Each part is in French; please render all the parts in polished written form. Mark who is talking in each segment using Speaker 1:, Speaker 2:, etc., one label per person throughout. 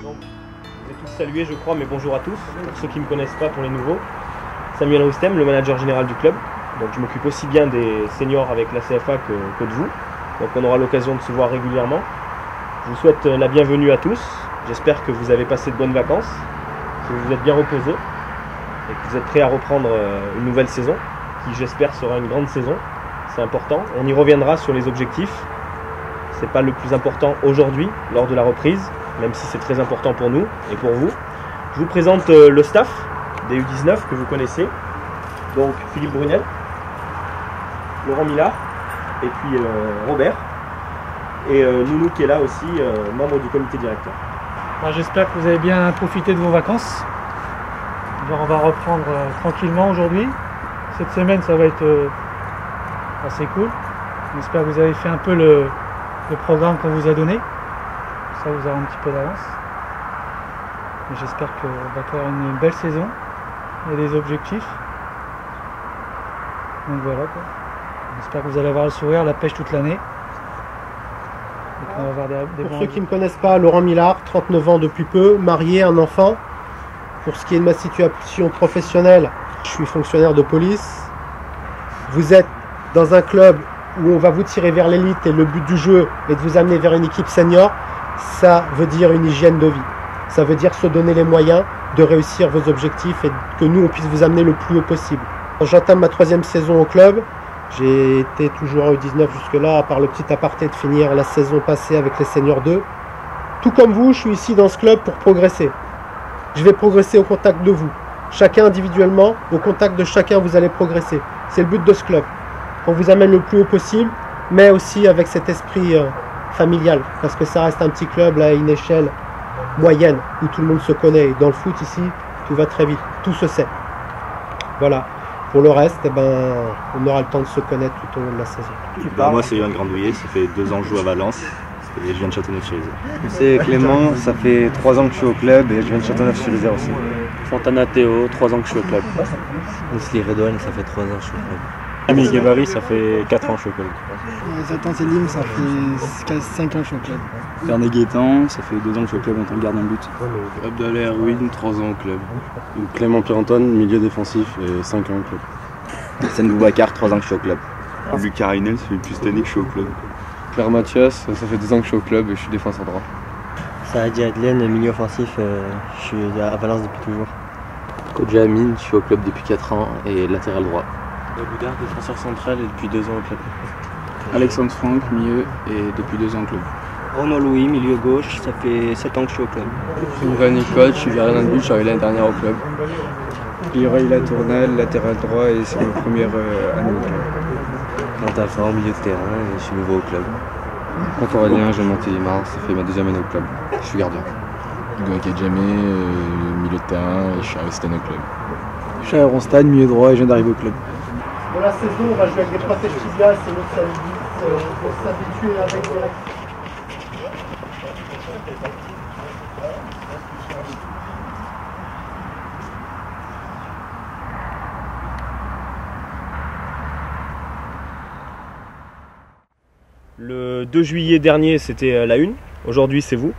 Speaker 1: Donc, je vais tous saluer, je crois, mais bonjour à tous. Pour ceux qui ne me connaissent pas, pour les nouveaux, Samuel Roustem, le manager général du club. Donc, je m'occupe aussi bien des seniors avec la CFA que de vous. Donc, on aura l'occasion de se voir régulièrement. Je vous souhaite la bienvenue à tous. J'espère que vous avez passé de bonnes vacances, que vous êtes bien reposés et que vous êtes prêts à reprendre une nouvelle saison, qui j'espère sera une grande saison. C'est important. On y reviendra sur les objectifs. Ce n'est pas le plus important aujourd'hui, lors de la reprise, même si c'est très important pour nous et pour vous. Je vous présente le staff des U19 que vous connaissez. Donc Philippe Brunel, Laurent Millard et puis Robert. Et Nounou qui est là aussi, membre du comité directeur.
Speaker 2: J'espère que vous avez bien profité de vos vacances. Alors, on va reprendre tranquillement aujourd'hui. Cette semaine, ça va être assez cool. J'espère que vous avez fait un peu le programme qu'on vous a donné. Ça vous aura un petit peu d'avance. J'espère qu'on va faire une belle saison. Il y a des objectifs. Donc voilà quoi. J'espère que vous allez avoir le sourire, la pêche toute l'année.
Speaker 3: Pour ceux qui ne me connaissent pas, Laurent Millard, 39 ans depuis peu, marié, un enfant. Pour ce qui est de ma situation professionnelle, je suis fonctionnaire de police. Vous êtes dans un club où on va vous tirer vers l'élite et le but du jeu est de vous amener vers une équipe senior. Ça veut dire une hygiène de vie. Ça veut dire se donner les moyens de réussir vos objectifs et que nous, on puisse vous amener le plus haut possible. J'entame ma 3e saison au club. J'ai été toujours à U19 jusque-là, à part le petit aparté de finir la saison passée avec les seniors 2. Tout comme vous, je suis ici dans ce club pour progresser. Je vais progresser au contact de vous. Chacun individuellement, au contact de chacun, vous allez progresser. C'est le but de ce club. On vous amène le plus haut possible, mais aussi avec cet esprit familial. Parce que ça reste un petit club là, à une échelle moyenne, où tout le monde se connaît. Dans le foot ici, tout va très vite. Tout se sait. Voilà. Pour le reste, on aura le temps de se connaître tout au long de la saison.
Speaker 4: Moi, c'est Yoann Grandouillet, ça fait 2 ans que je joue à Valence et je viens de Châteauneuf-sur-Isère.
Speaker 5: C'est Clément, ça fait 3 ans que je suis au club et je viens de Châteauneuf-sur-Isère aussi.
Speaker 6: Fontana Théo, 3 ans que je suis au club.
Speaker 7: Mousli Redouane, ça fait 3 ans que je suis au club.
Speaker 6: Ami Guébari, ça fait 4 ans que je suis au club.
Speaker 8: Zatan Selim, ça fait 5 ans que je suis au club.
Speaker 9: Bernet Gaétan, ça fait 2 ans que je suis au club en tant que gardien de but.
Speaker 10: Abdallah Erwin, 3 ans au club. Clément Pierre-Antoine, milieu défensif et 5 ans au club.
Speaker 5: Hassan Boubacar, 3 ans que je suis au club.
Speaker 4: Lucas Rainel, ça fait plus cette année que je suis au club.
Speaker 9: Claire Mathias, ça fait 2 ans que je suis au club et je suis défenseur droit.
Speaker 7: Saadi Adlen, milieu offensif, je suis à Valence depuis toujours.
Speaker 11: Kodja Amin, je suis au club depuis 4 ans et latéral droit.
Speaker 6: Boudard, défenseur central et depuis 2 ans au club.
Speaker 9: Alexandre Franck, milieu et depuis 2 ans au club.
Speaker 12: Renaud Louis, milieu gauche, ça fait 7 ans que je suis au club.
Speaker 9: Rémi Nicole, je suis gardien de but, je suis arrivé l'année dernière au club. Leroy Latournelle, latéral droit et c'est ma première année au club.
Speaker 7: Quentin Fort, milieu de terrain et je suis nouveau au club.
Speaker 9: Quentin Aurélien, j'ai monté Limar, ça fait ma 2e année au club. Je suis gardien.
Speaker 10: Hugo Akadjamé, milieu de terrain et je suis arrivé cette année au club.
Speaker 9: Je suis à Ronstad, milieu droit et je viens d'arriver au club.
Speaker 3: Dans la saison, on va jouer avec des protèges tibias et notre service pour s'habituer avec des...
Speaker 1: Le 2 juillet dernier, c'était la 1. Aujourd'hui, c'est vous.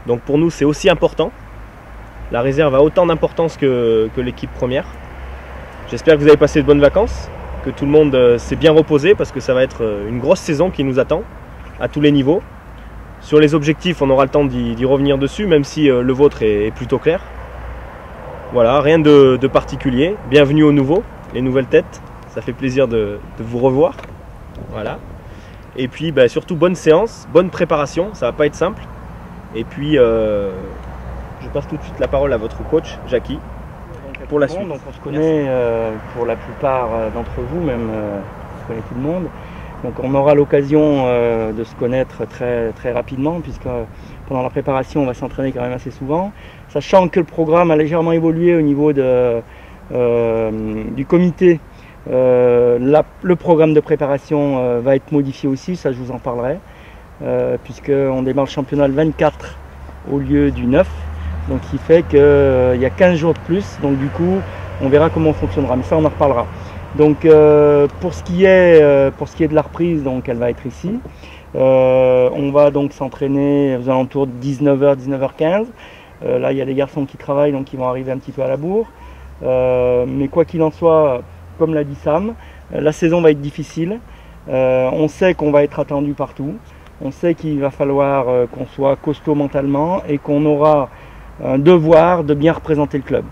Speaker 1: Donc pour nous, c'est aussi important. La réserve a autant d'importance que l'équipe première. J'espère que vous avez passé de bonnes vacances, que tout le monde s'est bien reposé parce que ça va être une grosse saison qui nous attend à tous les niveaux. Sur les objectifs, on aura le temps d'y revenir dessus, même si le vôtre est plutôt clair. Voilà, rien de particulier. Bienvenue aux nouveaux, les nouvelles têtes. Ça fait plaisir de vous revoir. Voilà. Et puis surtout bonne séance, bonne préparation, ça va pas être simple. Et puis je passe tout de suite la parole à votre coach, Jackie, pour la suite.
Speaker 12: Donc on se connaît pour la plupart d'entre vous, même on connaît tout le monde. Donc on aura l'occasion de se connaître très, très rapidement, puisque pendant la préparation on va s'entraîner quand même assez souvent. Sachant que le programme a légèrement évolué au niveau du comité. Le programme de préparation va être modifié aussi, ça je vous en parlerai, puisqu'on démarre le championnat le 24 au lieu du 9, donc qui fait qu'il y a 15 jours de plus, donc du coup on verra comment on fonctionnera, mais ça on en reparlera. Donc pour ce qui est de la reprise, donc elle va être ici. On va donc s'entraîner aux alentours de 19h, 19h15. Là, il y a des garçons qui travaillent, donc ils vont arriver un petit peu à la bourre. Mais quoi qu'il en soit, comme l'a dit Sam, la saison va être difficile. On sait qu'on va être attendu partout. On sait qu'il va falloir qu'on soit costaud mentalement et qu'on aura un devoir de bien représenter le club,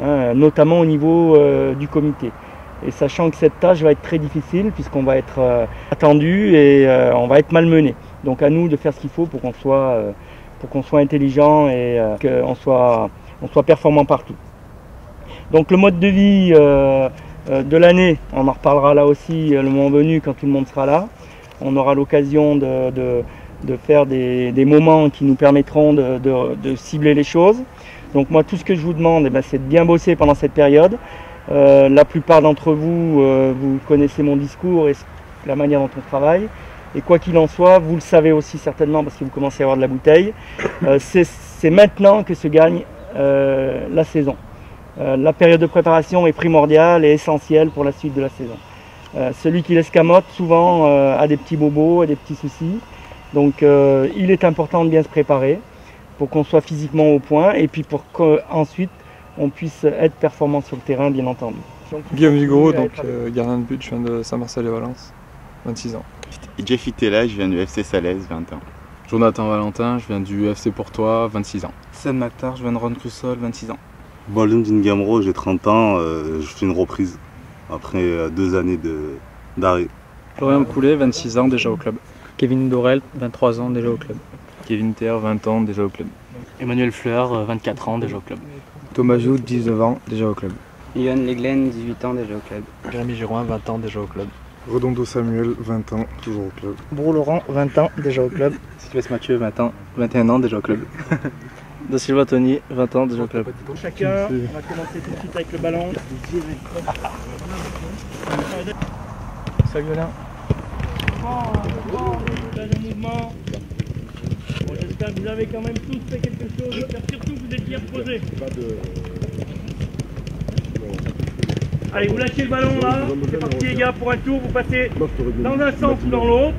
Speaker 12: hein, notamment au niveau du comité. Et sachant que cette tâche va être très difficile puisqu'on va être attendu et on va être malmené. Donc à nous de faire ce qu'il faut pour qu'on soit intelligent et qu'on soit performant partout. Donc le mode de vie de l'année, on en reparlera là aussi le moment venu quand tout le monde sera là. On aura l'occasion de faire des moments qui nous permettront de cibler les choses. Donc moi tout ce que je vous demande, c'est de bien bosser pendant cette période. La plupart d'entre vous, vous connaissez mon discours et la manière dont on travaille. Et quoi qu'il en soit, vous le savez aussi certainement parce que vous commencez à avoir de la bouteille, c'est maintenant que se gagne la saison. La période de préparation est primordiale et essentielle pour la suite de la saison. Celui qui l'escamote souvent a des petits bobos et des petits soucis. Donc il est important de bien se préparer pour qu'on soit physiquement au point et puis pour qu'ensuite on puisse être performant sur le terrain, bien entendu.
Speaker 13: Guillaume Hugo, donc gardien de but, je viens de Saint-Marcel et Valence, 26 ans.
Speaker 4: Jeff Itela, je viens du FC Salaise, 20 ans.
Speaker 14: Jonathan Valentin, je viens du FC Portois, 26 ans.
Speaker 15: Sam Mactar, je viens de Ron-Crussol, 26 ans.
Speaker 10: Bolin Dingamro, j'ai 30 ans, je fais une reprise après 2 années d'arrêt.
Speaker 16: Florian Coulet, 26 ans déjà au club.
Speaker 17: Kevin Dorel, 23 ans déjà au club.
Speaker 18: Kevin Ther, 20 ans déjà au club.
Speaker 19: Emmanuel Fleur, 24 ans déjà au club.
Speaker 5: Thomas Joud, 19 ans déjà au club.
Speaker 20: Yohan Leglen, 18 ans déjà au club.
Speaker 21: Jérémy Girouin, 20 ans déjà au club.
Speaker 22: Redondo Samuel, 20 ans, toujours au club.
Speaker 23: Brou Laurent, 20 ans déjà au club.
Speaker 24: Sylvestre Mathieu, 21 ans déjà au club.
Speaker 25: Da Silva Tony, 20 ans déjà au club.
Speaker 12: Chacun, on va commencer tout de suite avec le ballon.
Speaker 2: Salut Alain.
Speaker 12: Mouvement. Bon, j'espère que vous avez quand même tous fait quelque chose. J'espère surtout que vous êtes bien reposés. Allez, vous lâchez le ballon là. C'est parti les gars pour un tour. Vous passez dans un sens ou dans l'autre.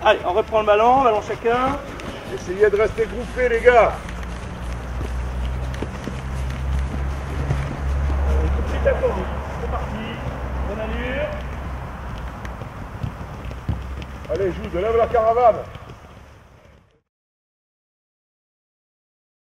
Speaker 12: Allez, on reprend le ballon chacun.
Speaker 26: Essayez de rester groupés les gars.
Speaker 12: C'est parti, bonne allure.
Speaker 26: Allez, Jude, lève la caravane.